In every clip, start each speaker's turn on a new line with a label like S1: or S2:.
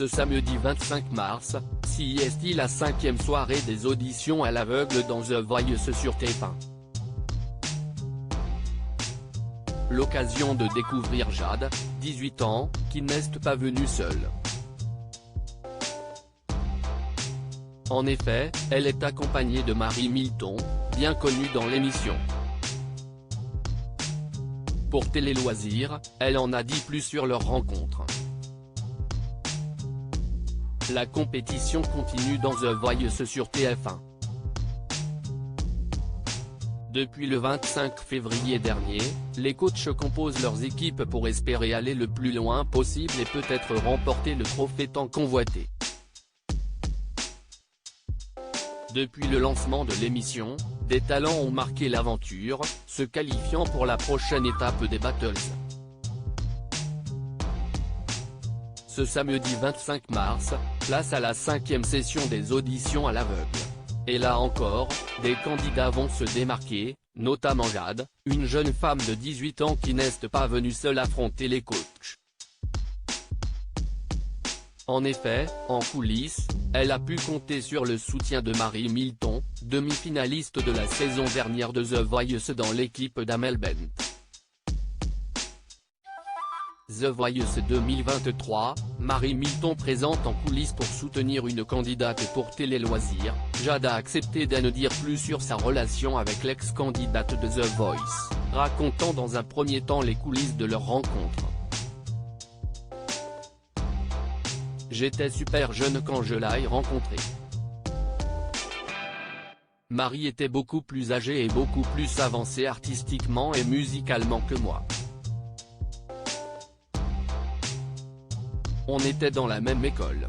S1: Ce samedi 25 mars, CIST la 5e soirée des auditions à l'aveugle dans The Voice sur TF1. L'occasion de découvrir Jade, 18 ans, qui n'est pas venue seule. En effet, elle est accompagnée de Marie Milton, bien connue dans l'émission. Pour Télé Loisirs, elle en a dit plus sur leur rencontre. La compétition continue dans The Voice sur TF1. Depuis le 25 février dernier, les coachs composent leurs équipes pour espérer aller le plus loin possible et peut-être remporter le trophée tant convoité. Depuis le lancement de l'émission, des talents ont marqué l'aventure, se qualifiant pour la prochaine étape des Battles. Ce samedi 25 mars, place à la 5e session des auditions à l'aveugle. Et là encore, des candidats vont se démarquer, notamment Jade, une jeune femme de 18 ans qui n'est pas venue seule affronter les coachs. En effet, en coulisses, elle a pu compter sur le soutien de Marie Milton, demi-finaliste de la saison dernière de The Voice dans l'équipe d'Amel Bent. The Voice 2023, Marie Milton présente en coulisses pour soutenir une candidate pour Télé Loisirs. Jade a accepté d'en dire plus sur sa relation avec l'ex-candidate de The Voice, racontant dans un premier temps les coulisses de leur rencontre. J'étais super jeune quand je l'ai rencontrée. Marie était beaucoup plus âgée et beaucoup plus avancée artistiquement et musicalement que moi. On était dans la même école.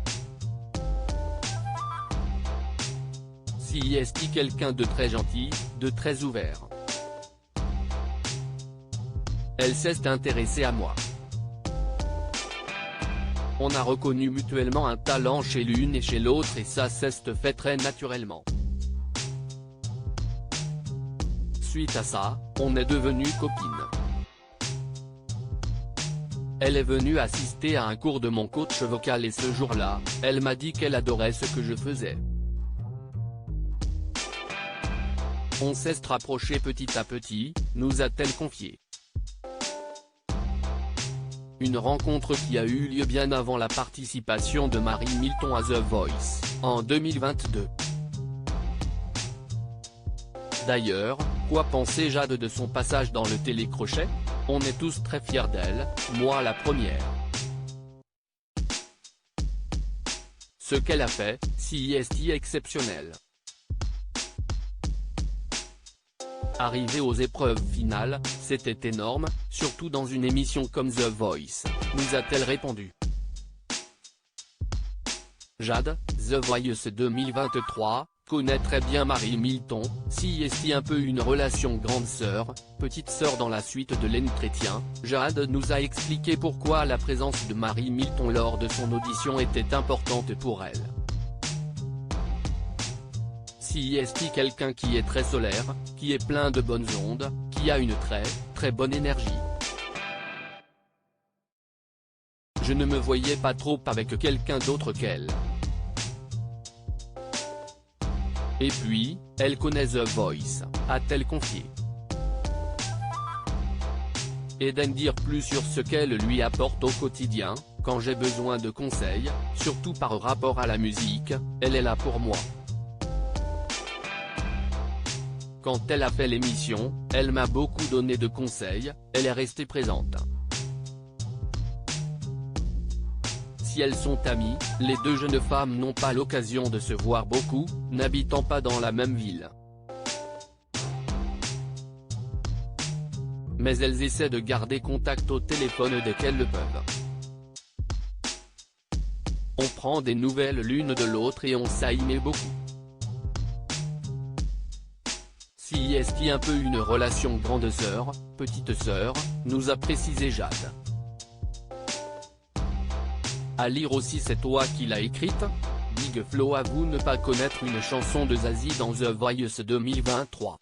S1: CIST quelqu'un de très gentil, de très ouvert. Elle s'est intéressée à moi. On a reconnu mutuellement un talent chez l'une et chez l'autre et ça s'est fait très naturellement. Suite à ça, on est devenus copines. Elle est venue assister à un cours de mon coach vocal et ce jour-là, elle m'a dit qu'elle adorait ce que je faisais. On s'est rapproché petit à petit, nous a-t-elle confié. Une rencontre qui a eu lieu bien avant la participation de Marie Milton à The Voice, en 2022. D'ailleurs, quoi pensait Jade de son passage dans le télécrochet? On est tous très fiers d'elle, moi la première. Ce qu'elle a fait, CIST exceptionnel. Arrivé aux épreuves finales, c'était énorme, surtout dans une émission comme The Voice, nous a-t-elle répondu. Jade, The Voice 2023, connaît très bien Marie Milton, CIST un peu une relation grande sœur, petite sœur dans la suite de l'entretien. Jade nous a expliqué pourquoi la présence de Marie Milton lors de son audition était importante pour elle. CIST quelqu'un qui est très solaire, qui est plein de bonnes ondes, qui a une très bonne énergie. Je ne me voyais pas trop avec quelqu'un d'autre qu'elle. Et puis, elle connaît The Voice, a-t-elle confié. Et d'en dire plus sur ce qu'elle lui apporte au quotidien, quand j'ai besoin de conseils, surtout par rapport à la musique, elle est là pour moi. Quand elle a fait l'émission, elle m'a beaucoup donné de conseils, elle est restée présente. Si elles sont amies, les deux jeunes femmes n'ont pas l'occasion de se voir beaucoup, n'habitant pas dans la même ville. Mais elles essaient de garder contact au téléphone dès qu'elles le peuvent. On prend des nouvelles l'une de l'autre et on s'aime beaucoup. CIST un peu une relation grande sœur, petite sœur, nous a précisé Jade. À lire aussi c'est toi qui l'as écrite? Big Flo avoue ne pas connaître une chanson de Zazie dans The Voice 2023.